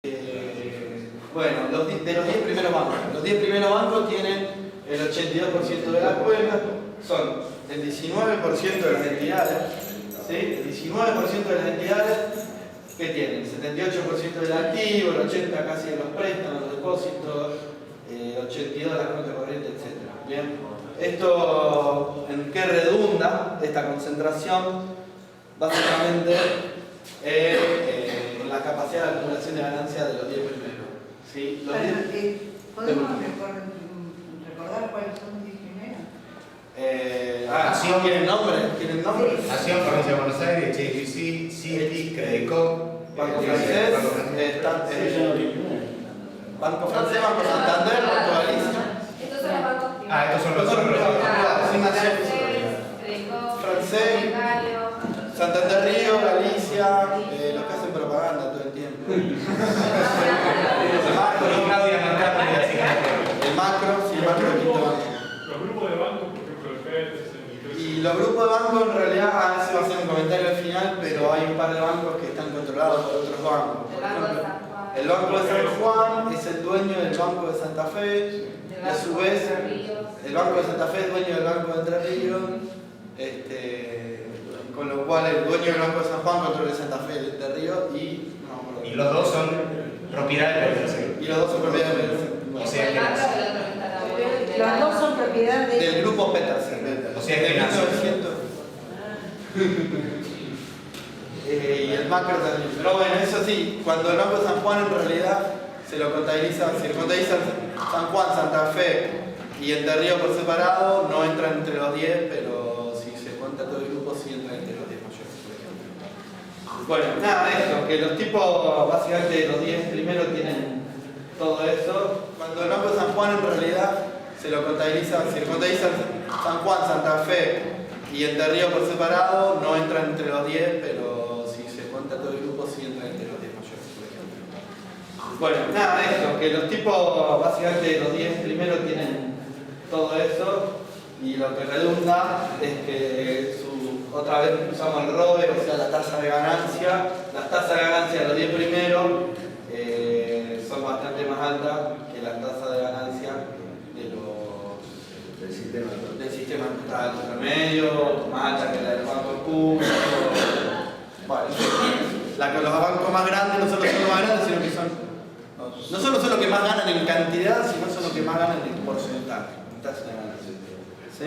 Bueno, de los 10 primeros bancos. Los 10 primeros bancos tienen el 82% de la cuenta, son el 19% de las entidades, ¿sí? El 19% de las entidades que tienen el 78% del activo, el 80% casi de los préstamos, los depósitos, 82% de las cuentas corrientes, etc. Bien, esto en qué redunda esta concentración, básicamente en la capacidad de acumulación de ganancias de los 10 primeros. ¿Sí? ¿Podemos recordar cuáles son los 10 primeros? ¿Quieren nombre? ¿Quieren nombre? Sí. Nación, Provincia de Buenos Aires, HSBC, Citi, Credicop, Banco Francés, Banco Francés, Banco Santander, Banco Galicia. Estos son los bancos privados. estos son los Francés, Santander Río, Galicia, los que hacen propaganda todo el tiempo. El macro, sí, el macro de quinto banco. Los grupos de bancos, por ejemplo, el FED, Y los grupos de bancos en realidad, ese va a ser un comentario al final, pero hay un par de bancos que están controlados por otros bancos. Por ejemplo, el Banco de San Juan es el dueño del Banco de Santa Fe, y a su vez el Banco de Santa Fe es dueño del Banco de Entre Ríos, con lo cual el dueño del Banco de San Juan controla el Santa Fe de Entre Ríos y los dos son propiedad del tercero. Y los dos son propiedad del O sea que Los dos son propiedad del grupo Petersen. O sea que de 1900. Y el macro también. Pero bueno, eso sí, cuando el Banco de San Juan en realidad se lo contabiliza, si lo contabilizan San Juan, Santa Fe y Entre Ríos por separado, no entran entre los 10, pero si se cuenta todo el grupo, sí entran entre los 10 mayores, por ejemplo. Bueno, nada, esto, que los tipos, básicamente los 10 primeros tienen todo eso. Cuando el Banco de San Juan en realidad se lo contabiliza, si lo contabilizan San Juan, Santa Fe y Entre Ríos por separado, no entran entre los 10, pero si se cuenta todo el grupo, sí entran entre los 10 mayores, por ejemplo. Bueno, nada, esto, que los tipos, básicamente los 10 primeros tienen todo eso, y lo que redunda es que otra vez usamos el ROE, o sea, la tasa de ganancia. Las tasas de ganancia de los 10 primeros son bastante más altas que las tasas de ganancia del sistema total promedio, más alta que la del banco público. Bueno, los bancos más grandes no solo son los más grandes, sino que no solo son los que más ganan en cantidad, sino son los que más ganan en porcentaje, en tasa de ganancia. ¿Sí?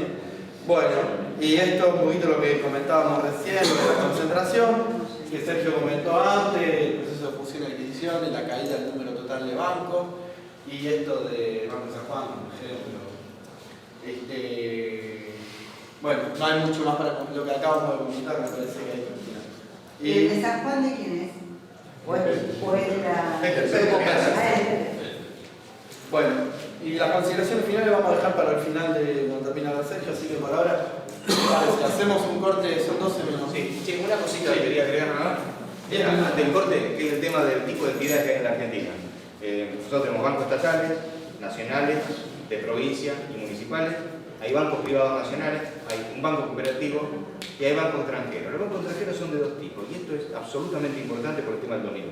Bueno, y esto es un poquito lo que comentábamos recién, lo de la concentración, que Sergio comentó antes, el proceso de fusión y adquisición, y la caída del número total de bancos, y esto de Banco de San Juan, por ejemplo. Bueno, no hay mucho más para lo que acabamos de comentar, me parece que hay que continuar. ¿El de San Juan de quién es? ¿O es de la...? Bueno, y las consideraciones finales vamos a dejar para el final de cuando termine Sergio, así que por ahora hacemos un corte, son 12 minutos. Sí, una cosita que quería agregar nada más. Antes del corte, que es el tema del tipo de entidades que hay en la Argentina. Nosotros tenemos bancos estatales, nacionales, de provincia y municipales. Hay bancos privados nacionales, hay un banco cooperativo y hay bancos extranjeros. Los bancos extranjeros son de dos tipos y esto es absolutamente importante por el tema del dominio.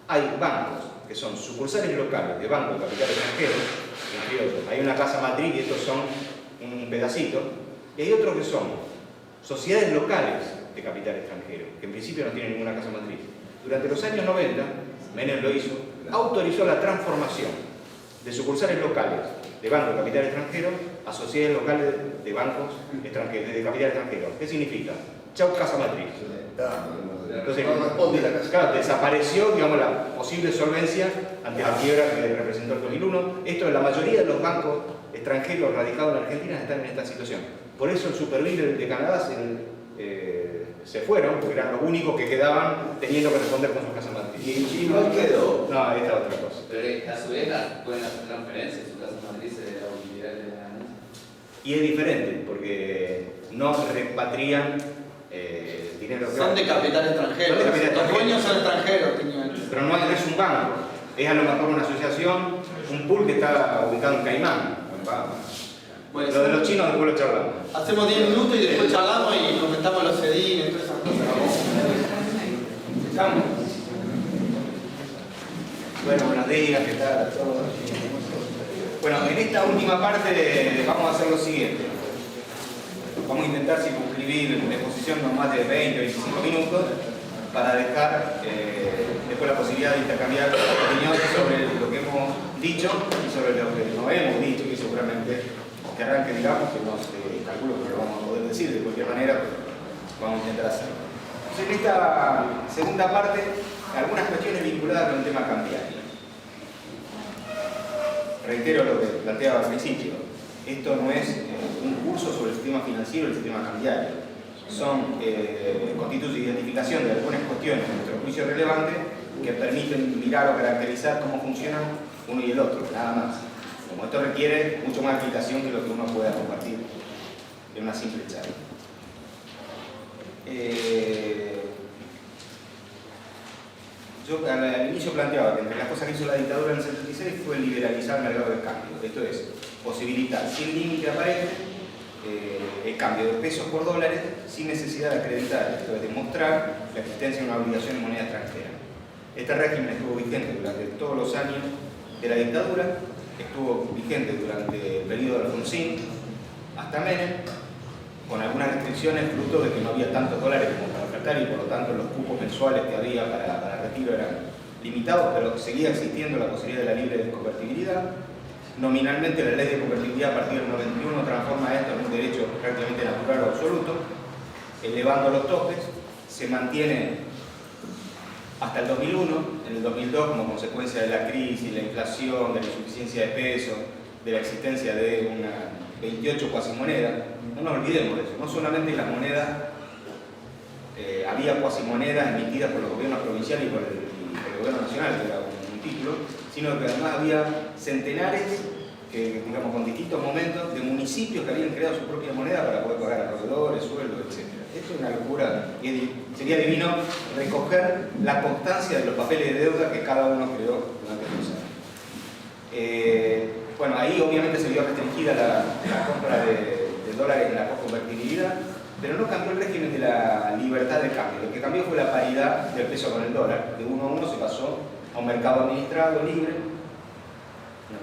Hay bancos que son sucursales locales de bancos de capital extranjero, entre otros. Hay una casa matriz y estos son un pedacito. Y hay otros que son sociedades locales de capital extranjero, que en principio no tienen ninguna casa matriz. Durante los años 90, Menem lo hizo, autorizó la transformación de sucursales locales de bancos de capital extranjero a sociedades locales de bancos extranjeros, de capital extranjero. ¿Qué significa? Chau casa matriz. Entonces, claro, desapareció, digamos, la posible solvencia ante la quiebra que representó el 2001. Esto, la mayoría de los bancos extranjeros radicados en Argentina están en esta situación. Por eso el Superville de Canadá se fueron, porque eran los únicos que quedaban teniendo que responder con sus casas matriz. ¿Y cuál quedó? No, esta es otra cosa. Pero a su vez pueden hacer transferencias, su casa matriz de la utilidad de la ganancia. Y es diferente, porque no repatrian dinero. Son de capital extranjero, Son de capital los dueños extranjero. son extranjeros. Pero no es un banco, es a lo mejor una asociación, un pool que está ubicado en Caimán. Bueno, Lo de los chinos después lo charlamos. hacemos 10 minutos y después charlamos y comentamos los CEDIN y todas esas cosas. ¿Estamos? Bueno, buenos días, ¿qué tal a todos? Bueno, en esta última parte vamos a hacer lo siguiente. Vamos a intentar circunscribir una exposición no más de 20-25 minutos para dejar después la posibilidad de intercambiar opiniones sobre lo que hemos dicho y sobre lo que no hemos dicho, y seguramente querrán que digamos, que no calculo que lo vamos a poder decir de cualquier manera, pero vamos a intentar hacerlo. Entonces, en esta segunda parte, algunas cuestiones vinculadas con el tema cambiario. Reitero lo que planteaba al principio. Esto no es un curso sobre el sistema financiero y el sistema cambiario. Constituye identificación de algunas cuestiones, en nuestro juicio relevantes, que permiten mirar o caracterizar cómo funcionan uno y el otro, nada más. Como esto requiere mucho más explicación que lo que uno pueda compartir en una simple charla. Yo al inicio planteaba que entre las cosas que hizo la dictadura en el 76 fue liberalizar el mercado de cambio, esto es, posibilitar sin límite aparente el cambio de pesos por dólares sin necesidad de acreditar, esto es, demostrar la existencia de una obligación en moneda extranjera. Este régimen estuvo vigente durante todos los años de la dictadura, estuvo vigente durante el periodo de Alfonsín hasta Menem, con algunas restricciones fruto de que no había tantos dólares como para ofertar y por lo tanto los cupos mensuales que había para retiro eran limitados, pero seguía existiendo la posibilidad de la libre convertibilidad. Nominalmente la ley de convertibilidad a partir del 91 transforma esto en un derecho prácticamente natural o absoluto, elevando los topes. Se mantiene hasta el 2001, en el 2002 como consecuencia de la crisis, la inflación, de la insuficiencia de pesos, de la existencia de una 28 cuasimonedas. No nos olvidemos de eso, no solamente las monedas, había cuasimonedas emitidas por los gobiernos provinciales y por el gobierno nacional, que era un título, sino que además había centenares, digamos, con distintos momentos, de municipios que habían creado su propia moneda para poder pagar a proveedores, sueldos, etc. Esto es una locura. Sería divino recoger la constancia de los papeles de deuda que cada uno creó durante los años. Bueno, ahí obviamente se vio restringida la compra de dólares en la convertibilidad, pero no cambió el régimen de la libertad de cambio. Lo que cambió fue la paridad del peso con el dólar. De 1 a 1 se pasó a un mercado administrado libre,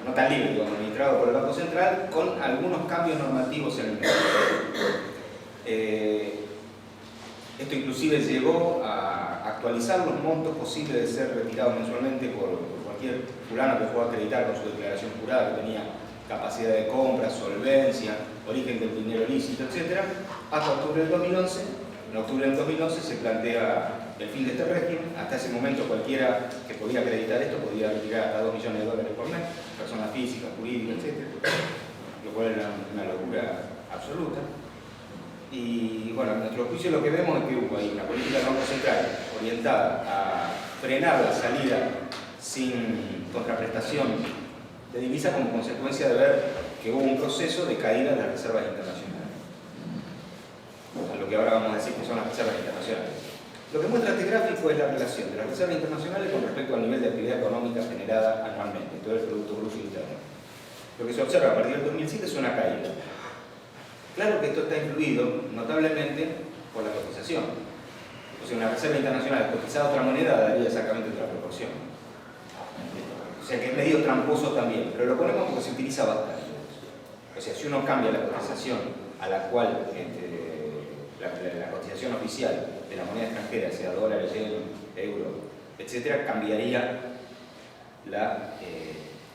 no tan libre, pero administrado por el Banco Central, con algunos cambios normativos en el mercado. Esto inclusive llevó a actualizar los montos posibles de ser retirados mensualmente por cualquier fulano que pueda acreditar con su declaración jurada que tenía capacidad de compra, solvencia, origen del dinero lícito, etc. Hasta octubre del 2011. En octubre del 2011 se plantea el fin de este régimen. Hasta ese momento cualquiera que podía acreditar esto podía retirar hasta 2 millones de dólares por mes, personas físicas, jurídicas, etc. Lo cual era una locura absoluta. Y bueno, en nuestro juicio lo que vemos es que hubo ahí una política del Banco Central orientada a frenar la salida sin contraprestación de divisa como consecuencia de ver que hubo un proceso de caída de las reservas internacionales. A lo que ahora vamos a decir que son las reservas internacionales. Lo que muestra este gráfico es la relación de las reservas internacionales con respecto al nivel de actividad económica generada anualmente, todo el Producto Bruto Interno. Lo que se observa a partir del 2007 es una caída. Claro que esto está influido notablemente por la cotización. O sea, una reserva internacional cotizada a otra moneda daría exactamente otra proporción. O sea que es medio tramposo también, pero lo ponemos porque se utiliza bastante. O sea, si uno cambia la cotización a la cual la cotización oficial de la moneda extranjera, sea dólar, yen, euro, etc., cambiaría la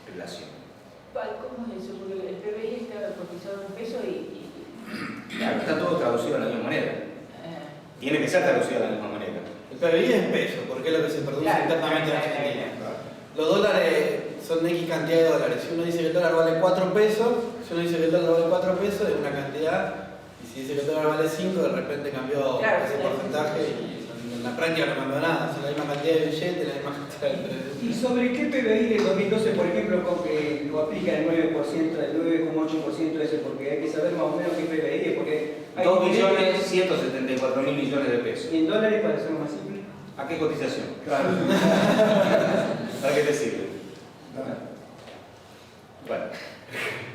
relación. ¿Cómo es eso? Porque el PBI está cotizado en peso y... Claro, está todo traducido a la misma moneda. Tiene que ser traducido a la misma moneda. El PBI es en peso, porque es lo que se produce internamente en Argentina. Los dólares son X cantidad de dólares. Si uno dice que el dólar vale 4 pesos, si uno dice que el dólar vale 4 pesos, es una cantidad. Y si dice que el dólar vale 5, de repente cambió ese porcentaje y en la práctica no cambió nada. Son la misma cantidad de billetes, la misma cantidad de... ¿Y sobre qué PBI de 2012, por ejemplo, lo aplica el 9%, el 9,8% ese? Porque hay que saber más o menos qué PBI es, porque hay 2.174.000 millones de pesos. ¿Y en dólares para hacerlo más simple? ¿A qué cotización? Claro. ¿Para qué te sirve? Bueno,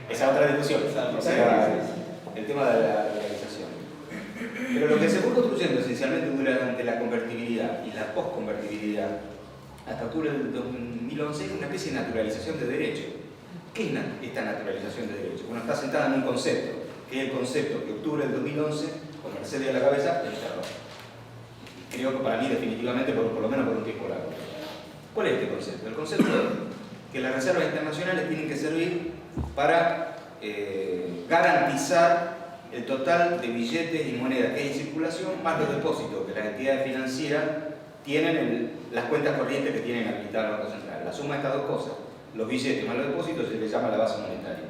esa es otra discusión. O sea, el tema de la realización. Pero lo que se fue construyendo esencialmente durante la convertibilidad y la posconvertibilidad, hasta octubre del 2000 2011 es una especie de naturalización de derecho. ¿Qué es esta naturalización de derecho? Bueno, está sentada en un concepto, que es el concepto que octubre del 2011, con Mercedes a la cabeza, desterró. Creo que para mí definitivamente, por lo menos por un tiempo largo. ¿Cuál es este concepto? El concepto es que las reservas internacionales tienen que servir para garantizar el total de billetes y monedas que hay en circulación, más los depósitos que las entidades financieras tienen en las cuentas corrientes que tienen habilitadas el Banco Central. La suma de estas dos cosas, los billetes más los depósitos, se les llama la base monetaria.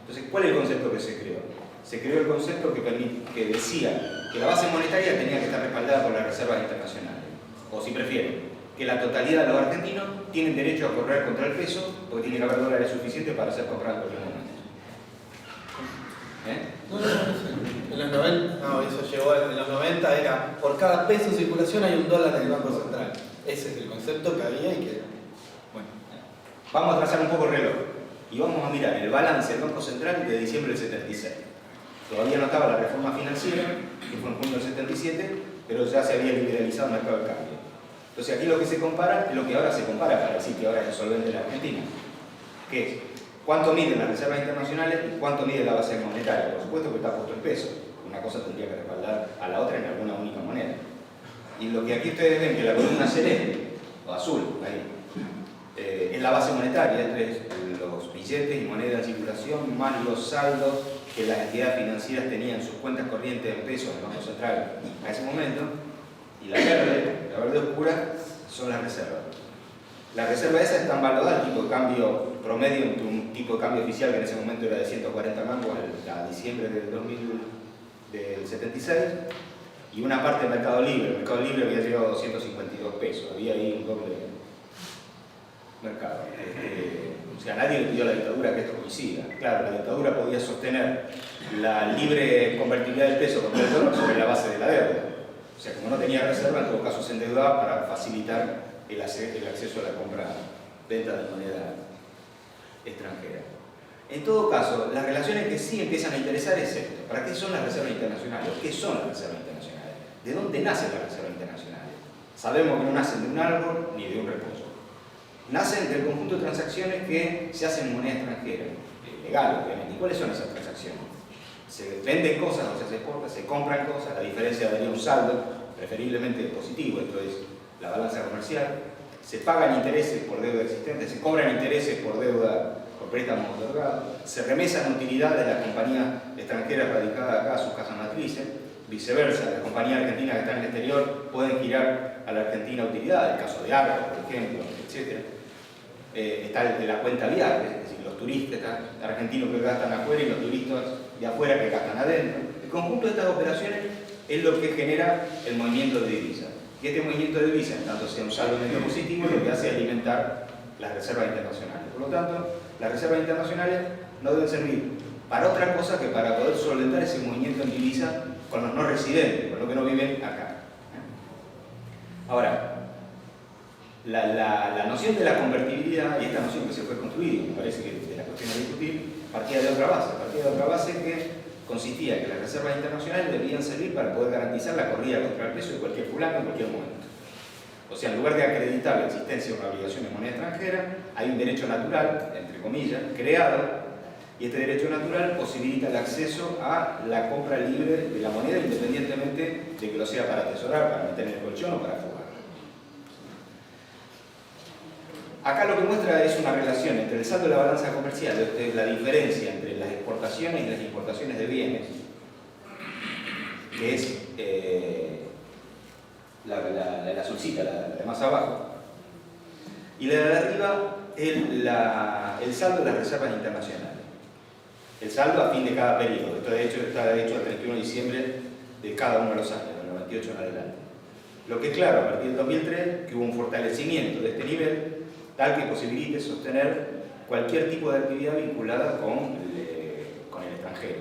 Entonces, ¿cuál es el concepto que se creó? Se creó el concepto que decía que la base monetaria tenía que estar respaldada por las reservas internacionales. O si prefieren, que la totalidad de los argentinos tienen derecho a correr contra el peso porque tiene que haber dólares suficientes para ser comprados en cualquier momento. En los 90, no, eso llegó en los 90, era por cada peso en circulación hay un dólar en el Banco Central. Ese es el concepto que había y que... Bueno, vamos a trazar un poco el reloj y vamos a mirar el balance del Banco Central de diciembre del 76. Todavía no estaba la reforma financiera, que fue en junio del 77, pero ya se había liberalizado el mercado de cambio. Entonces aquí lo que se compara es lo que ahora se compara para decir que ahora es solvente la Argentina, que es cuánto miden las reservas internacionales y cuánto mide la base monetaria. Por supuesto que está puesto en peso, una cosa tendría que respaldar a la otra en alguna única moneda. Y lo que aquí ustedes ven, que la columna celeste, o azul, ahí, es la base monetaria, entre los billetes y monedas en circulación, más los saldos que las entidades financieras tenían en sus cuentas corrientes en pesos en el Banco Central a ese momento, y la verde oscura, son las reservas. Las reservas esas están valoradas al tipo de cambio promedio entre un tipo de cambio oficial que en ese momento era de 140 mangos a diciembre del 76, y una parte del mercado libre. El mercado libre había llegado a 252 pesos, había ahí un doble mercado. O sea, nadie le pidió a la dictadura que esto coincida. Claro, la dictadura podía sostener la libre convertibilidad del peso contra el dólar sobre la base de la deuda. O sea, como no tenía reserva, en todo caso se endeudaba para facilitar el acceso a la compra-venta de moneda extranjera. En todo caso, las relaciones que sí empiezan a interesar es esto. ¿Para qué son las reservas internacionales? ¿Qué son las reservas internacionales? ¿De dónde nacen las reservas internacionales? Sabemos que no nacen de un árbol ni de un repollo. Nacen del conjunto de transacciones que se hacen en moneda extranjera, legal obviamente. ¿Y cuáles son esas transacciones? Se venden cosas, o sea, se exportan, se compran cosas, la diferencia daría un saldo, preferiblemente positivo, esto es la balanza comercial, se pagan intereses por deuda existente, se cobran intereses por deuda, por préstamos otorgados, se remesan utilidades de las compañías extranjeras radicadas acá a sus casas matrices, viceversa, las compañías argentinas que están en el exterior pueden girar a la Argentina utilidades, el caso de Arco, por ejemplo, etc. Está el de la cuenta viable, es decir, los turistas argentinos que gastan afuera y los turistas de afuera que gastan adentro. El conjunto de estas operaciones es lo que genera el movimiento de divisas. Y este movimiento de divisas, en tanto sea un saldo medio positivo, lo que hace es alimentar las reservas internacionales. Por lo tanto, las reservas internacionales no deben servir para otra cosa que para poder solventar ese movimiento en divisas con los no residentes, con los que no viven acá. Ahora, la noción de la convertibilidad, y esta noción que se fue construida, me parece que de la cuestión a discutir, partía de otra base que consistía que las reservas internacionales debían servir para poder garantizar la corrida contra el peso de cualquier fulano en cualquier momento. O sea, en lugar de acreditar la existencia de una obligación en moneda extranjera, hay un derecho natural, entre comillas, creado, y este derecho natural posibilita el acceso a la compra libre de la moneda independientemente de que lo sea para atesorar, para meter en el colchón o para fugar. Acá lo que muestra es una relación entre el saldo de la balanza comercial, la diferencia entre las exportaciones y las importaciones de bienes, que es la azulcita, la de más abajo, y la de arriba el saldo de las reservas internacionales. El saldo a fin de cada periodo. Esto de hecho está hecho al 31 de diciembre de cada uno de los años, del 98 en adelante. Lo que es claro, a partir del 2003, que hubo un fortalecimiento de este nivel, tal que posibilite sostener cualquier tipo de actividad vinculada con el extranjero.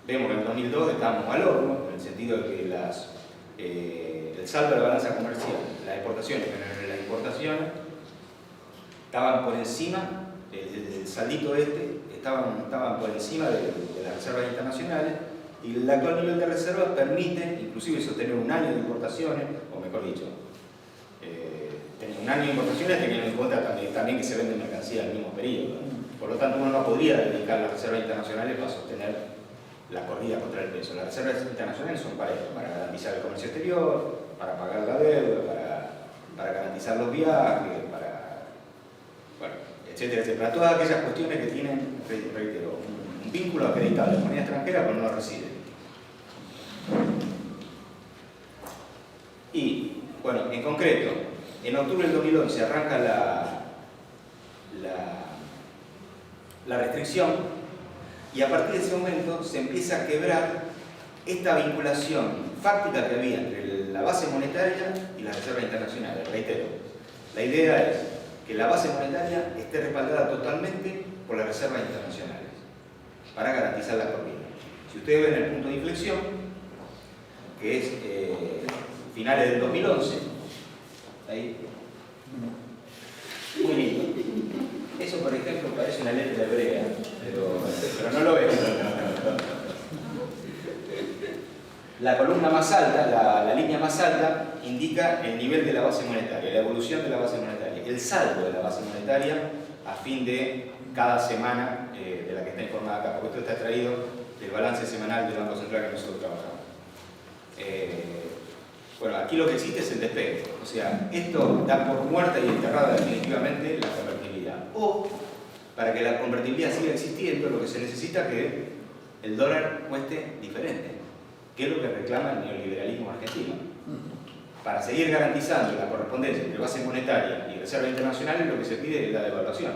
Vemos que en el 2002 estábamos al horno, en el sentido de que el saldo de la balanza comercial, las exportaciones, las importaciones, estaban por encima, el saldito estaban por encima de las reservas internacionales, y el actual nivel de reservas permite inclusive sostener un año de importaciones, o mejor dicho, tenemos un año de importaciones teniendo en cuenta también que se vende mercancía en el mismo periodo. Por lo tanto, uno no podría dedicar las reservas internacionales para sostener la corrida contra el peso. Las reservas internacionales son para esto, para garantizar el comercio exterior, para pagar la deuda, para garantizar los viajes, bueno, etcétera, etcétera. Todas aquellas cuestiones que tienen, reitero, un vínculo acreditado de moneda extranjera, pero no lo reside. Y, bueno, en concreto, en octubre del 2011 arranca la restricción y a partir de ese momento se empieza a quebrar esta vinculación fáctica que había entre la base monetaria y las reservas internacionales. Reitero, la idea es que la base monetaria esté respaldada totalmente por las reservas internacionales para garantizar la corrida. Si ustedes ven el punto de inflexión, que es finales del 2011, ahí, muy lindo. Eso, por ejemplo, parece una letra hebrea, pero no lo es. La columna más alta, la línea más alta, indica el nivel de la base monetaria, la evolución de la base monetaria, el saldo de la base monetaria a fin de cada semana de la que está informada acá, porque esto está extraído del balance semanal del Banco Central que nosotros trabajamos. Bueno, aquí lo que existe es el despegue, o sea, esto da por muerta y enterrada definitivamente la convertibilidad. O, para que la convertibilidad siga existiendo, lo que se necesita es que el dólar cueste diferente, que es lo que reclama el neoliberalismo argentino. Para seguir garantizando la correspondencia entre base monetaria y reserva internacional, lo que se pide es la devaluación,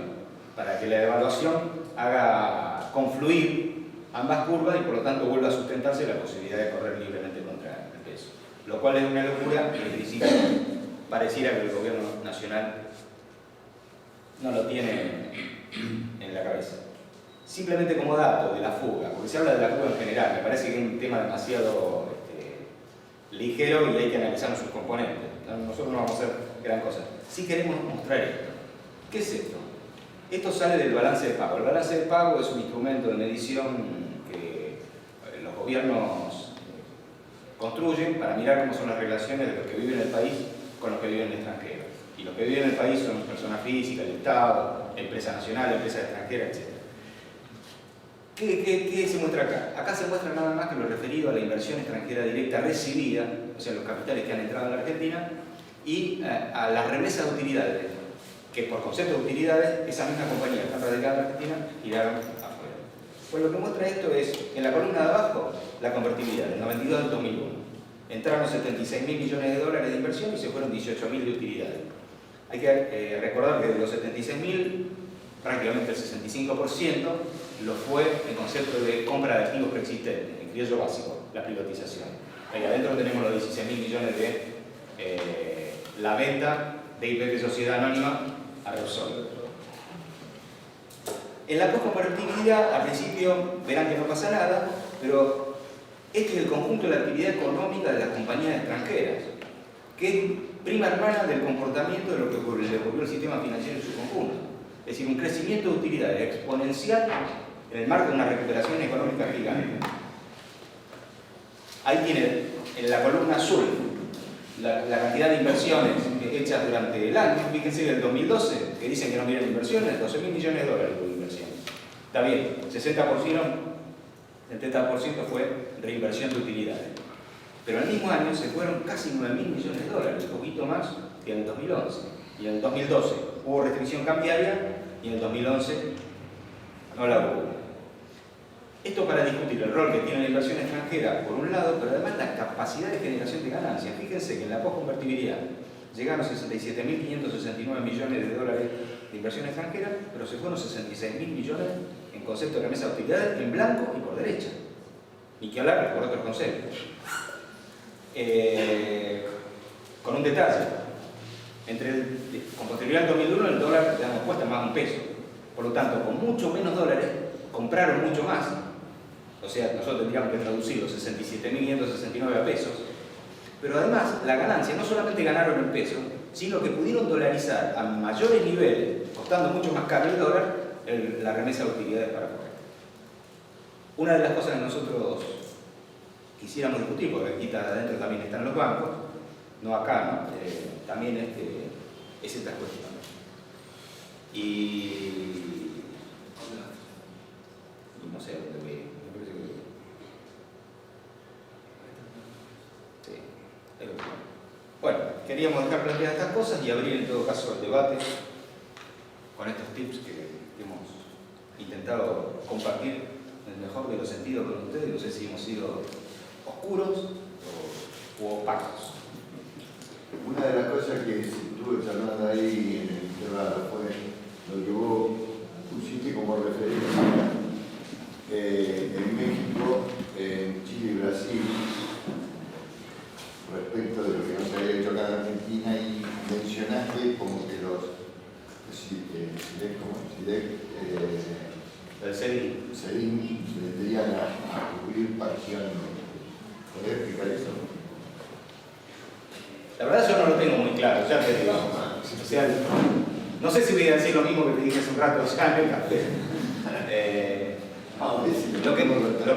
para que la devaluación haga confluir ambas curvas y por lo tanto vuelva a sustentarse la posibilidad de correr libremente contra el peso. Lo cual es una locura y en principio pareciera que el gobierno nacional no lo tiene en la cabeza. Simplemente como dato de la fuga, porque se habla de la fuga en general, me parece que es un tema demasiado ligero y hay que analizar sus componentes. Nosotros no vamos a hacer gran cosa. Sí queremos mostrar esto. ¿Qué es esto? Esto sale del balance de pago. El balance de pago es un instrumento de medición que los gobiernos construyen para mirar cómo son las relaciones de los que viven en el país con los que viven en el extranjero. Y los que viven en el país son personas físicas, el Estado, empresa nacional, empresa extranjera, etc. ¿Qué se muestra acá? Acá se muestra nada más que lo referido a la inversión extranjera directa recibida, o sea, los capitales que han entrado en la Argentina, y a las remesas de utilidades, que por concepto de utilidades, esa misma compañía que está radicada en la Argentina, tiraron afuera. Pues lo que muestra esto es, en la columna de abajo, la convertibilidad, del 92 al 2001. Entraron 76.000 millones de dólares de inversión y se fueron 18.000 de utilidades. Hay que recordar que de los 76.000, prácticamente el 65% lo fue en concepto de compra de activos preexistentes, en criollo básico, la privatización. Ahí adentro tenemos los 16.000 millones de la venta de IPF Sociedad Anónima a Repsol. En la posconvertibilidad, al principio verán que no pasa nada, pero este es el conjunto de la actividad económica de las compañías extranjeras, que es prima hermana del comportamiento de lo que le ocurrió al sistema financiero en su conjunto. Es decir, un crecimiento de utilidades exponencial en el marco de una recuperación económica gigante. Ahí tienen en la columna azul la cantidad de inversiones hechas durante el año. Fíjense del 2012, que dicen que no vienen inversiones, 12.000 millones de dólares de inversiones. Está bien, 70% fue reinversión de utilidades. Pero el mismo año se fueron casi 9.000 millones de dólares, un poquito más que en el 2011. Y en el 2012 hubo restricción cambiaria y en el 2011 no la hubo. Esto para discutir el rol que tiene la inversión extranjera por un lado, pero además la capacidad de generación de ganancias. Fíjense que en la posconvertibilidad llegaron 67.569 millones de dólares de inversión extranjera, pero se fueron 66.000 millones en concepto de remesa de utilidades en blanco y por derecha. Ni que hablar por otros conceptos. Con un detalle. Con posterioridad al 2001 el dólar cuesta más de un peso. Por lo tanto, con mucho menos dólares compraron mucho más. O sea, nosotros tendríamos que traducir los 67.569 a pesos. Pero además, la ganancia no solamente ganaron en pesos, sino que pudieron dolarizar a mayores niveles, costando mucho más caro el dólar, la remesa de utilidades para afuera. Una de las cosas que nosotros quisiéramos discutir, porque aquí adentro también están los bancos, no acá, ¿no? También es esta cuestión. Y no sé dónde voy, me parece que... Sí, ahí lo tengo. Bueno, queríamos dejar planteadas estas cosas y abrir en todo caso el debate con estos tips que hemos intentado compartir en el mejor de los sentidos con ustedes. No sé si hemos sido oscuros o opacos. Una de las cosas que estuve charlando ahí en el intervalo fue lo que vos pusiste como referencia en México, en Chile y Brasil, respecto de lo que no se había hecho acá en Argentina, y mencionaste como que los El CEDIN. se vendrían a cubrir parcialmente. ¿Podés explicar eso? La verdad yo no lo tengo muy claro, ya te digo. O sea, no sé si voy a decir lo mismo que te dije hace un rato ya en el café. Lo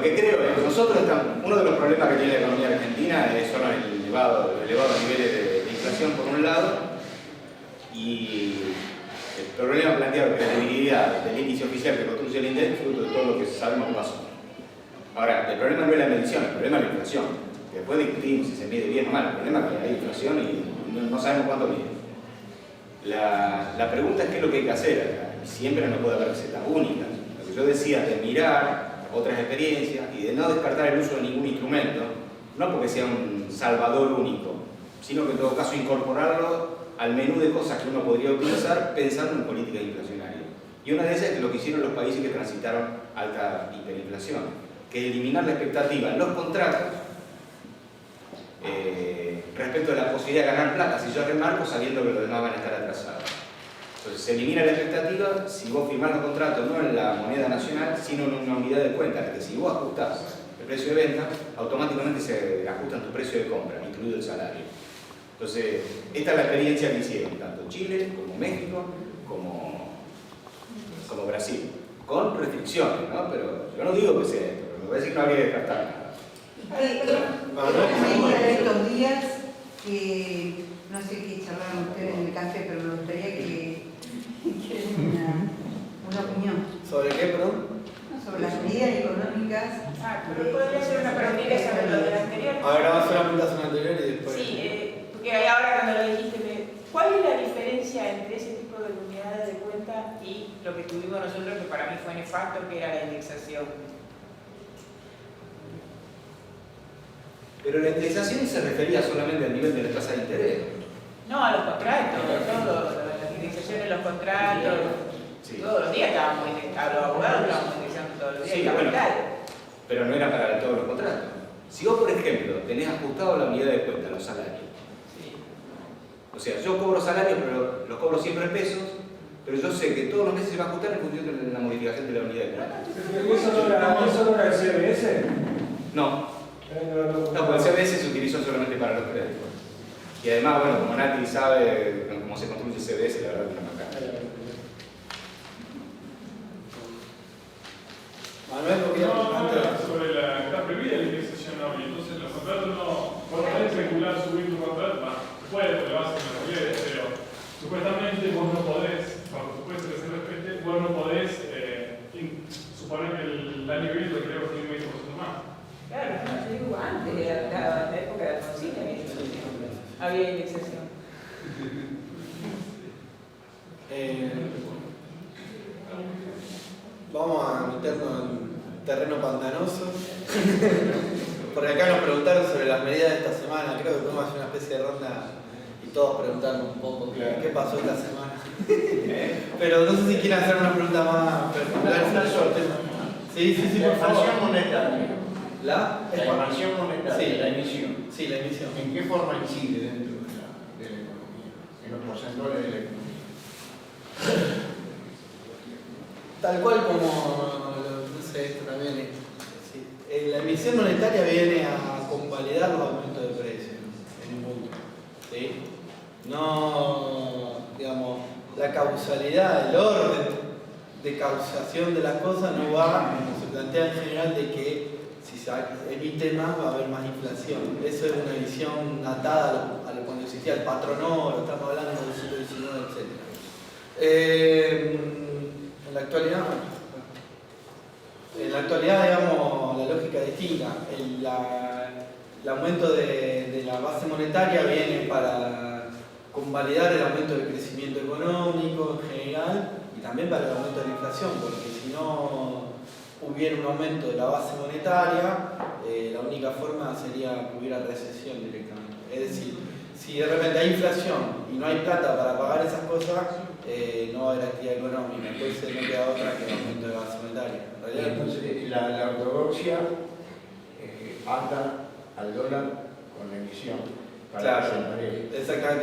que creo es que nosotros uno de los problemas que tiene la economía argentina son los elevados niveles de inflación por un lado, y el problema planteado que la debilidad del índice oficial que construye el INDEC fruto de todo lo que sabemos que pasó. Ahora, el problema no es la medición, el problema es la inflación. Después discutimos si se mide bien o mal, el problema es que hay inflación y no sabemos cuánto mide. La pregunta es qué es lo que hay que hacer acá. Siempre no puede haber receta única. Lo que yo decía de mirar otras experiencias y de no descartar el uso de ningún instrumento, no porque sea un salvador único, sino que en todo caso incorporarlo al menú de cosas que uno podría utilizar pensando en políticas inflacionarias. Y una de esas es lo que hicieron los países que transitaron alta hiperinflación, que es eliminar la expectativa en los contratos respecto de la posibilidad de ganar plata si yo remarco sabiendo que los demás van a estar atrasados. Entonces se elimina la expectativa si vos firmás los contratos no en la moneda nacional, sino en una unidad de cuenta, que si vos ajustás el precio de venta, automáticamente se ajustan tu precio de compra, incluido el salario. Entonces, esta es la experiencia que hicieron tanto Chile como México como Brasil, con restricciones, ¿no? Pero yo no digo que sea esto, pero me parece que no habría que descartar nada. Una medida de estos días que no sé qué charlaron ustedes en el café, pero me gustaría que den una opinión ¿Sobre qué, perdón? sobre las medidas económicas. Pero podría ser una preguntita sobre lo del anterior. Ahora vamos a hacer una pregunta anterior y después. Sí, porque ahora cuando lo dijiste, ¿cuál es la diferencia entre ese tipo de unidades de cuenta y lo que tuvimos nosotros, que para mí fue nefasto, que era la indexación? Pero la indexación se refería solamente al nivel de la tasa de interés. No, a los contratos, las indexaciones de los contratos. Sí. Todos los días estábamos indexando, los abogados estábamos indexando todos los días, Sí, capital. Pero no era para todos los contratos. Si vos, por ejemplo, tenés ajustado la unidad de cuenta, los salarios. Sí. O sea, yo cobro salarios, pero los cobro siempre en pesos, pero yo sé que todos los meses se va a ajustar en función de la modificación de la unidad de cuenta. ¿Eso no era el CBS? No. No, porque el CBS se utilizó solamente para los créditos. Y además, bueno, como Nati sabe cómo se construye el CBS, la verdad que no me encanta. Manuel, ¿por qué Sobre está prohibida la indexación hoy, entonces los contratos no, vos podés especular subir tu contrato, puede, porque lo hacen en las redes, pero supuestamente vos no podés, bajo supuesto que se respete, vos no podés suponer que el año que viene lo creo que tiene 20% más. Claro, no, yo digo antes de la época de Alfonsín había indexación. Vamos a meternos en terreno pantanoso. Porque acá nos preguntaron sobre las medidas de esta semana. Creo que podemos hacer una especie de ronda y todos preguntando un poco qué pasó esta semana. Pero no sé si quieren hacer una pregunta más particular. Sí, por favor. La expansión monetaria. La expansión monetaria, sí. la emisión. Sí, la emisión. ¿En qué forma incide dentro de la economía? En los porcentajes de la economía. Tal cual como, no sé, esto también es. Sí. La emisión monetaria viene a convalidar los aumentos de precios en un punto. ¿Sí? No, digamos, la causalidad, el orden de causación de las cosas no va, como se plantea en general, de que si se emite más va a haber más inflación. Eso es una visión atada a lo cuando existía el patronoro, estamos hablando del siglo XIX, En la actualidad, digamos, la lógica es distinta. El aumento de la base monetaria viene para convalidar el aumento del crecimiento económico en general y también para el aumento de la inflación, porque si no hubiera un aumento de la base monetaria, la única forma sería que hubiera recesión directamente. Es decir, si de repente hay inflación y no hay plata para pagar esas cosas, no va a haber actividad económica, entonces no queda otra que el aumento de la base monetaria. En realidad, Entonces, la ortodoxia ata al dólar con la emisión. claro, exactamente,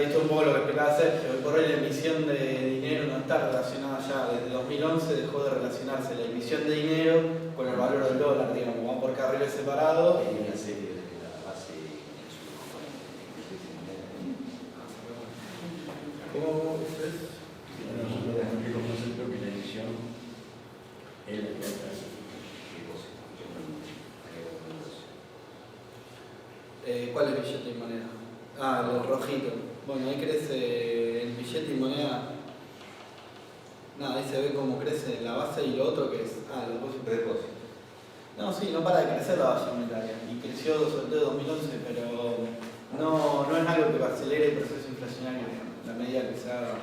esto es un poco lo que explicaba Sergio. Hoy por hoy la emisión de dinero no está relacionada ya, desde 2011 dejó de relacionarse la emisión de dinero con el valor del dólar, digamos, van por carriles separados. Hay una serie de la base ¿Cómo es? Nosotros tenemos que conocer que la emisión es la que ata. ¿Cuál es billete y moneda? Ah, los rojitos. Bueno, ahí crece el billete y moneda. Nada, ahí se ve cómo crece la base y lo otro que es. Ah, el depósito. No, sí, no para de crecer la base monetaria. Y creció sobre todo en 2011, pero no es algo que acelere el proceso inflacionario, a medida que se haga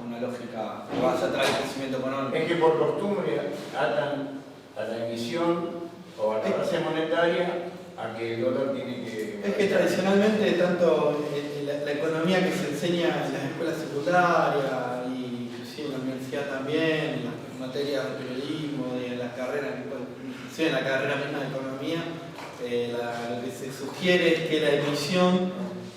una lógica que vaya atrás del crecimiento económico. Es que por costumbre atan a la emisión o a la base monetaria a que el dólar tiene que... Es que tradicionalmente, tanto la economía que se enseña en las escuelas secundarias, y inclusive en la universidad también, en las materias de periodismo y en las carreras, inclusive en la carrera misma de economía, lo que se sugiere es que la emisión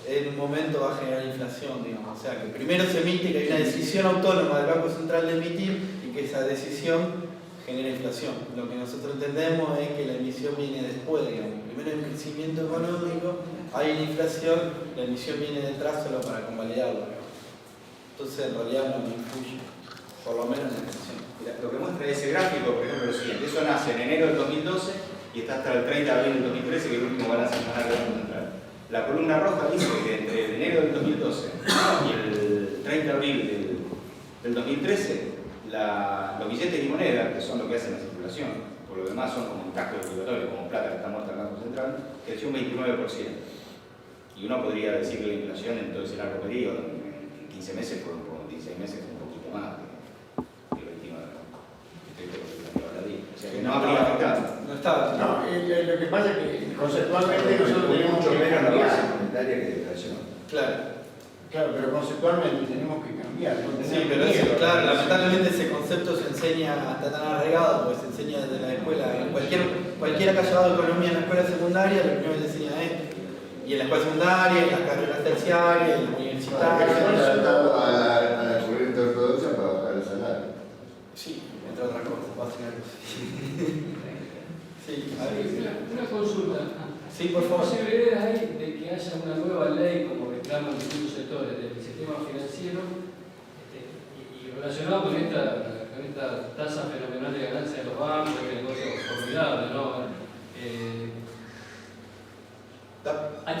en un momento va a generar inflación, digamos. O sea, que primero se emite, que hay una decisión autónoma del Banco Central de emitir y que esa decisión genera inflación. Lo que nosotros entendemos es que la emisión viene después, digamos. Primero hay un crecimiento económico, hay una inflación, la emisión viene detrás solo para convalidarlo, digamos. Entonces en realidad no influye, por lo menos en la inflación. Mira, lo que muestra ese gráfico, por ejemplo, es lo siguiente. Eso nace en enero del 2012 y está hasta el 30 de abril del 2013, que es el último balance semanal del Banco Central. La columna roja dice que entre enero del 2012 y el 30 de abril del 2013, los billetes y monedas, que son lo que hacen la circulación, por lo demás son como un casco obligatorio, como plata que está muerta en el Banco Central, creció un 29%. Y uno podría decir que la inflación en todo ese largo periodo, en 15 meses, por 16 meses, un poquito más que el 29%. O sea que no habría afectado. No está. No, lo que pasa es que conceptualmente nosotros tenemos mucho que menos la base cambiar. monetaria que de inflación. Claro. Claro, pero conceptualmente tenemos que cambiar. No Sí, tener pero miedo. claro, lamentablemente ese concepto se enseña, está tan arraigado, porque se enseña desde la escuela. Cualquiera que haya dado economía en la escuela secundaria, lo primero que te enseña es esto. Y en la escuela secundaria, en las carreras terciarias, en la universitaria. Eso ha dado a la corriente ortodoxa para bajar el salario. Sí, entre otras cosas, básicamente. Sí, a ver. Una consulta. Sí, por ¿Qué favor. posibilidades hay de que haya una nueva ley, como reclaman distintos sectores del sistema financiero, y relacionado con esta tasa fenomenal de ganancia de los bancos, que negocio formidable, ¿no?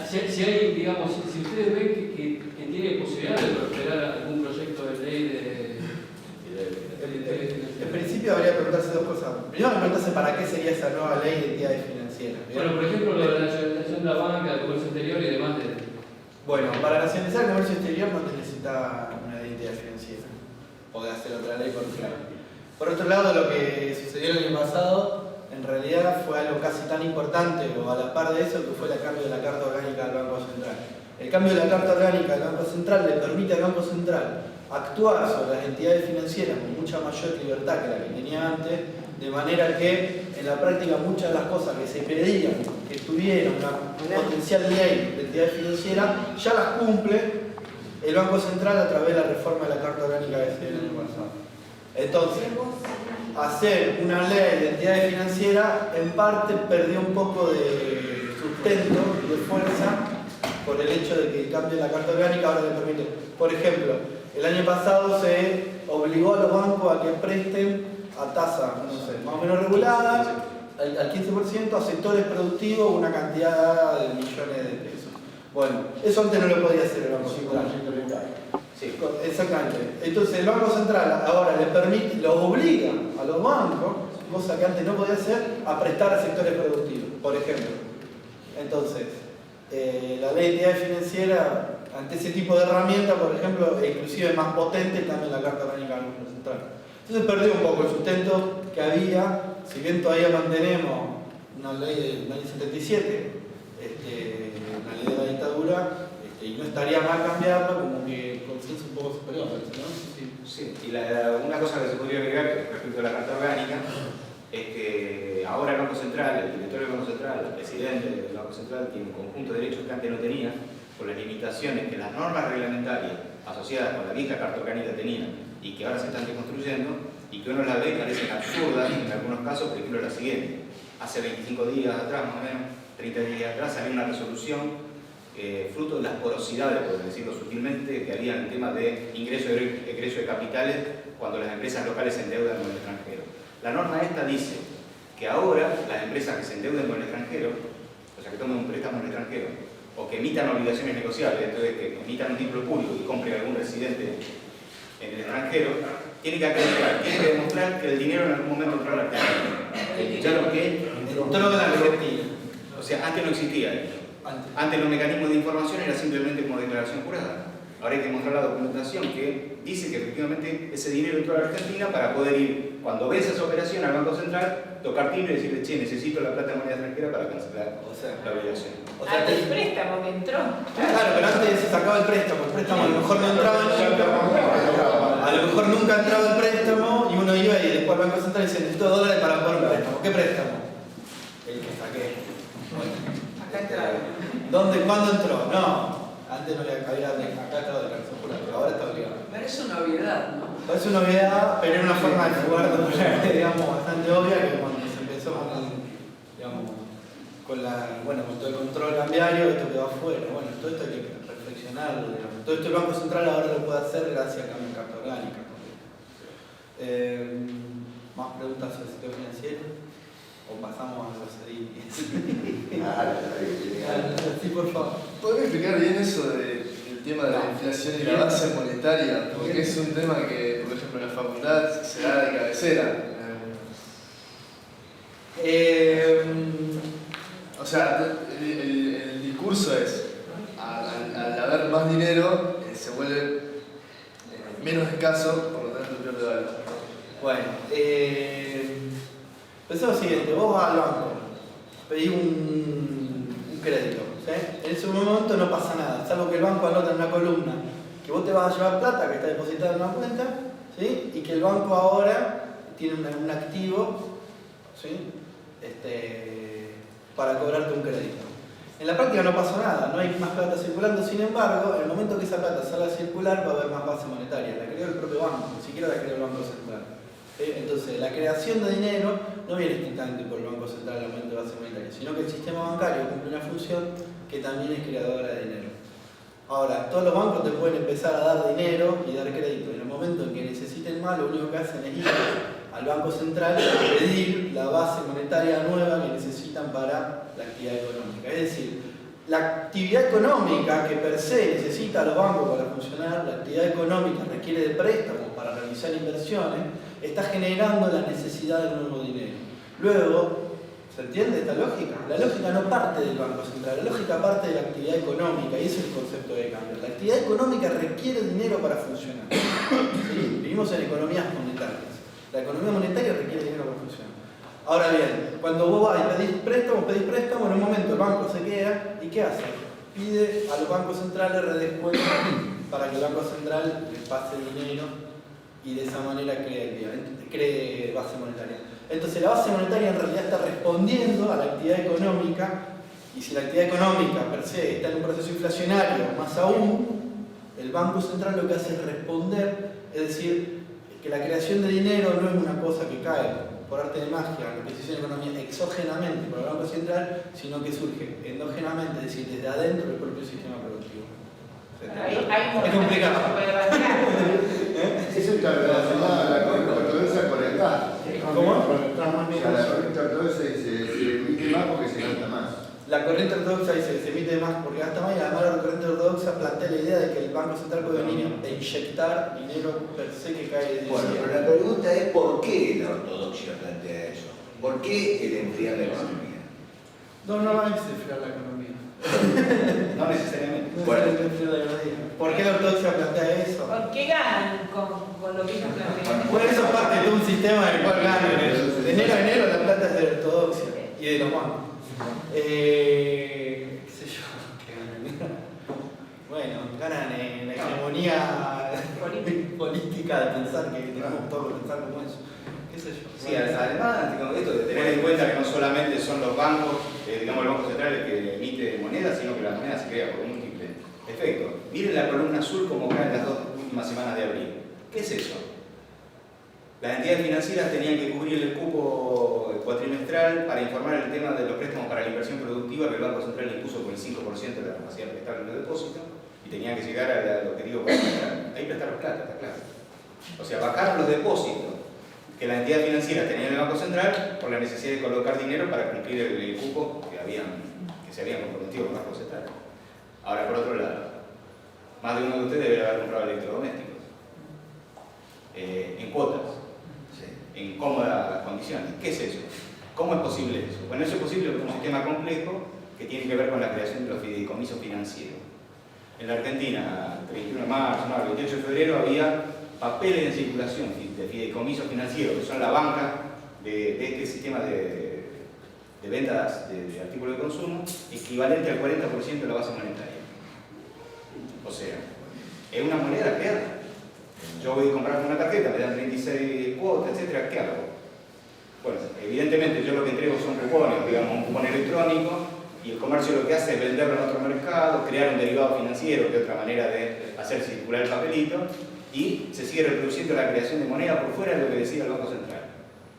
Si hay, digamos, si ustedes ven que tiene posibilidad de prosperar algún proyecto de ley En principio habría que preguntarse dos cosas. Primero preguntarse para qué sería esa nueva ley de entidades financieras. Bueno, por ejemplo, lo de la nacionalización de la banca, del comercio exterior y demás. Bueno, para nacionalizar el comercio exterior no te necesita una ley de entidad financiera. Podés hacer otra ley por otro lado. Por otro lado, lo que sucedió el año pasado, en realidad fue algo casi tan importante o a la par de eso, que fue el cambio de la Carta Orgánica del Banco Central. El cambio de la Carta Orgánica del Banco Central le permite al Banco Central actuar sobre las entidades financieras con mucha mayor libertad que la que tenía antes, de manera que en la práctica muchas de las cosas que se pedían que tuviera una potencial ley de entidades financieras ya las cumple el Banco Central a través de la reforma de la Carta Orgánica que se dio el año pasado. Entonces, hacer una ley de entidades financieras en parte perdió un poco de sustento y de fuerza por el hecho de que el cambio de la Carta Orgánica ahora le permite. Por ejemplo, el año pasado se obligó a los bancos a que presten a tasa, no sé, más o menos regulada, al 15% a sectores productivos una cantidad de millones de pesos. Bueno, eso antes no lo podía hacer el Banco Central. Sí. Exactamente. Entonces el Banco Central ahora le permite, lo obliga a los bancos, cosa que antes no podía hacer, a prestar a sectores productivos, por ejemplo. Entonces, la ley de entidad financiera, ante ese tipo de herramienta, por ejemplo, es inclusive más potente que también la Carta Orgánica del Banco Central. Entonces perdió un poco el sustento que había, si bien todavía mantenemos una ley del año 77, la ley de la dictadura, y no estaría mal cambiarlo, como que el consenso un poco superior, ¿no? Sí, y una cosa que se podría agregar respecto a la Carta Orgánica es que ahora el Banco Central, el directorio del Banco Central, el presidente del Banco Central tiene un conjunto de derechos que antes no tenía, por las limitaciones que las normas reglamentarias asociadas con la vieja Carta Orgánica tenían y que ahora se están deconstruyendo y que uno las ve y parecen absurdas en algunos casos, por ejemplo la siguiente. Hace 25 días atrás, más o menos, 30 días atrás, salió una resolución fruto de las porosidades, por decirlo sutilmente, que había en el tema de ingreso y egreso de capitales cuando las empresas locales se endeudan con el extranjero. La norma esta dice que ahora las empresas que se endeuden con el extranjero, o sea que tomen un préstamo en el extranjero, o que emitan obligaciones negociables, entonces que emitan un título público y compren a algún residente en el extranjero, tienen que acreditar, tienen que demostrar que el dinero en algún momento entró a la Argentina. Ya lo que entró de la Argentina. O sea, antes no existía esto. Antes los mecanismos de información era simplemente como declaración jurada. Ahora hay que mostrar la documentación que dice que efectivamente ese dinero entró a la Argentina para poder ir, cuando ves esa operación al Banco Central, tocar timbre y decirle, che, necesito la plata de moneda extranjera para cancelar la obligación. Antes el préstamo que entró. Claro, pero antes se sacaba el préstamo a lo mejor no entraba nunca. A lo mejor nunca entraba el préstamo y uno iba y después al Banco Central dice, necesito $2 para pagar un préstamo. ¿Qué préstamo? El que saqué. Acá entraron. ¿Dónde? ¿Cuándo entró? No. Antes no le cabía, acá estaba de declaración jurada, pero ahora está obligado. Parece una obviedad, ¿no? Parece una obviedad, pero era una forma de jugar, digamos, bastante obvia que cuando se empezó con todo el control cambiario, esto quedó afuera. Bueno, todo esto hay que reflexionarlo, digamos. Todo esto el Banco Central ahora lo puede hacer gracias al cambio de Carta Orgánica. ¿Más preguntas sobre el sector financiero? ¿O pasamos a los adictos? Sí, por favor. ¿Podés explicar bien eso del tema de la inflación y la base monetaria? Porque es un tema que, por ejemplo, en la facultad se da de cabecera. O sea, el discurso es, al haber más dinero, se vuelve menos escaso, por lo tanto pierde valor. Bueno, pensá lo siguiente, vos vas al banco, pedís un crédito, ¿sí? En ese momento no pasa nada, salvo que el banco anota en una columna que vos te vas a llevar plata que está depositada en una cuenta, ¿sí? Y que el banco ahora tiene un activo, ¿sí? Para cobrarte un crédito. En la práctica no pasa nada, no hay más plata circulando, sin embargo, en el momento que esa plata sale a circular va a haber más base monetaria, la creó el propio banco, ni siquiera la creó el Banco Central. Entonces, la creación de dinero no viene estrictamente por el Banco Central, el aumento de base monetaria, sino que el sistema bancario cumple una función que también es creadora de dinero. Ahora, todos los bancos te pueden empezar a dar dinero y dar crédito. En el momento en que necesiten más, lo único que hacen es ir al Banco Central a pedir la base monetaria nueva que necesitan para la actividad económica. Es decir, la actividad económica que per se necesita a los bancos para funcionar, la actividad económica requiere de préstamos para realizar inversiones, está generando la necesidad de nuevo dinero. Luego, ¿se entiende esta lógica? La lógica no parte del Banco Central, la lógica parte de la actividad económica, y ese es el concepto de cambio. La actividad económica requiere dinero para funcionar. ¿Sí? Vivimos en economías monetarias. La economía monetaria requiere dinero para funcionar. Ahora bien, cuando vos vas y pedís préstamo, en un momento el banco se queda, ¿y qué hace? Pide a los bancos centrales redescuento para que el Banco Central les pase el dinero y de esa manera cree base monetaria. Entonces la base monetaria en realidad está respondiendo a la actividad económica, y si la actividad económica per se está en un proceso inflacionario, más aún, el Banco Central lo que hace es responder, es decir, que la creación de dinero no es una cosa que cae por arte de magia, la decisión de economía exógenamente por el Banco Central, sino que surge endógenamente, es decir, desde adentro del propio sistema productivo. Es complicado. Eso está relacionado a la controversia con el gas. ¿Cómo? O sea, la correcta ortodoxa se emite más porque se gasta más. La corriente ortodoxa dice que se emite más porque gasta más, y además la corriente ortodoxa plantea la idea de que el Banco Central puede venir a inyectar dinero per se que cae del Bueno, cielo. pero la pregunta es ¿por qué la ortodoxia plantea eso? ¿Por qué el enfriar la economía? No es enfriar la economía. No necesariamente. No es enfriar la economía. ¿Por qué la ortodoxia plantea eso? ¿Por qué ganan con lo que ellos plantean? Bueno, eso es parte de un sistema en el cual ganan. De enero a enero la plata es de la ortodoxia y de los bancos. ¿Qué sé yo? ¿Qué ganan? Bueno, ganan en la hegemonía política de pensar que tenemos todo que pensar como eso. ¿Qué sé yo? Sí, además, esto de tener en cuenta que no solamente son los bancos, digamos el Banco Central el que emite monedas, sino que la moneda se crea por múltiples efectos. Miren la columna azul como cae en las 2 últimas semanas de abril. ¿Qué es eso? Las entidades financieras tenían que cubrir el cupo cuatrimestral para informar el tema de los préstamos para la inversión productiva que el Banco Central impuso por el 5% de la capacidad prestable en los depósitos y tenían que llegar al objetivo cuatrimestral. Ahí prestaron plata, está claro. O sea, bajaron los depósitos que la entidad financiera tenía en el Banco Central por la necesidad de colocar dinero para cumplir el cupo que se habían comprometido con el Banco Central. Ahora, por otro lado, más de uno de ustedes debe haber comprado electrodomésticos en cuotas, en cómodas condiciones. ¿Qué es eso? ¿Cómo es posible eso? Bueno, eso es posible por un sistema complejo que tiene que ver con la creación de los fideicomisos financieros. En la Argentina, el 21 de marzo, el 28 de febrero, había papeles en circulación de fideicomisos financieros, que son la banca de este sistema de ventas de artículos de consumo, equivalente al 40% de la base monetaria. O sea, es una moneda creada. Yo voy a comprar una tarjeta, me dan 36 cuotas, etc. ¿Qué hago? Bueno, evidentemente yo lo que entrego son cupones, digamos, un cupón electrónico, y el comercio lo que hace es venderlo en otro mercado, crear un derivado financiero, que es otra manera de hacer circular el papelito, y se sigue reproduciendo la creación de moneda por fuera de lo que decía el Banco Central.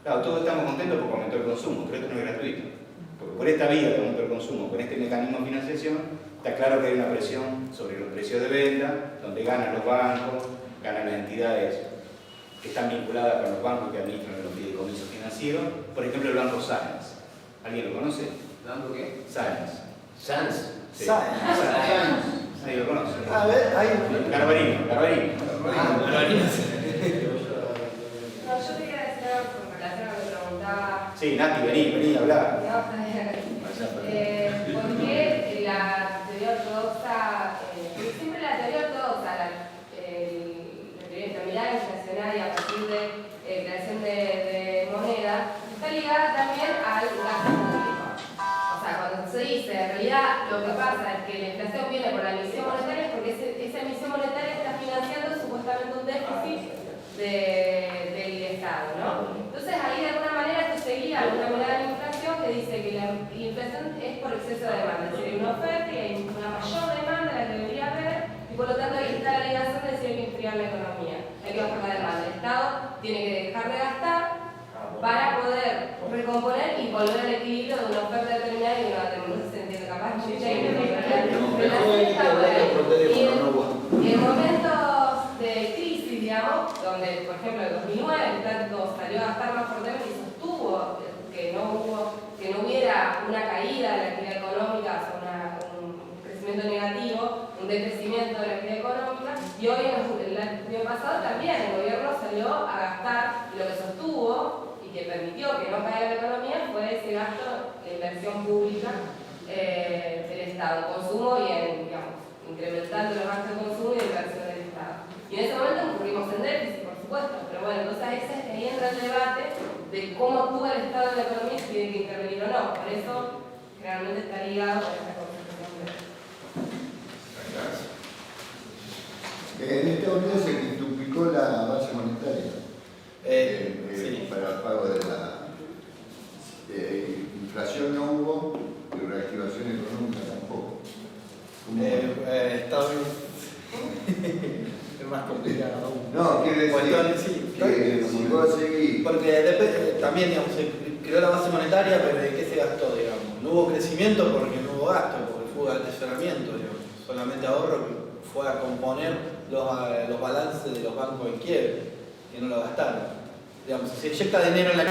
Claro, todos estamos contentos porque aumentó el consumo, pero esto no es gratuito. Porque por esta vía de aumento del consumo, con este mecanismo de financiación, está claro que hay una presión sobre los precios de venta, donde ganan los bancos, ganan las entidades que están vinculadas con los bancos que administran los fideicomisos financieros. Por ejemplo, el Banco Sáenz. ¿Alguien lo conoce? ¿Banco qué? Sáenz. ¿Sans? Sí. Sáenz. Nadie lo conoce. A ver, hay Garbarino. Garbarino. No, yo quería decir algo con relación a lo que preguntaba. Sí, Nati, vení a hablar. ¿Por qué la teoría ortodoxa, siempre la teoría ortodoxa, la teoría estabilidad inflacionaria a partir de creación de moneda, está ligada también al gasto público? O sea, cuando se dice, en realidad lo que pasa es que la inflación viene por la emisión monetaria, es porque esa emisión monetaria está financiando supuestamente un déficit del Estado, ¿no? Entonces ahí de alguna manera esto seguía alguna manera de la inflación que dice que la inflación es por exceso de demanda, es decir, hay una oferta y hay una mayor demanda de la que debería haber, y por lo tanto ahí está la ligación de decir hay que enfriar la economía, hay que bajar la demanda. El Estado tiene que dejar de gastar para poder recomponer y volver al equilibrio de una oferta determinada y una demanda. No sé si se entiende, capaz muy técnico, y en momentos de crisis, digamos, donde por ejemplo en 2009 el Estado salió a gastar más fuertemente y sostuvo que no hubiera una caída de la actividad económica, o sea, un crecimiento negativo, un decrecimiento de la actividad económica, y hoy el año pasado también el gobierno salió a gastar, y lo que sostuvo y que permitió que no caiga la economía fue ese gasto de inversión pública del Estado, en consumo y en, digamos, incrementando los gastos de consumo y de inversión del Estado. Y en ese momento incurrimos en déficit, por supuesto, pero bueno, entonces ahí entra el debate de cómo actúa el Estado de la economía, si tiene que intervenir o no. Por eso, generalmente está ligado con esta concepción de... En Estados Unidos se quintuplicó la base monetaria para el pago de la inflación no hubo y reactivación económica tampoco. Estados Unidos es más complicado aún. No, quiere decir que llegó a seguir. Porque también, digamos, se creó la base monetaria, pero ¿de qué se gastó, digamos? No hubo crecimiento porque no hubo gasto, porque fue atesoramiento, digamos. Solamente ahorro que fue a componer los balances de los bancos en quiebre, que no lo gastaron. Digamos, si se inyecta dinero en la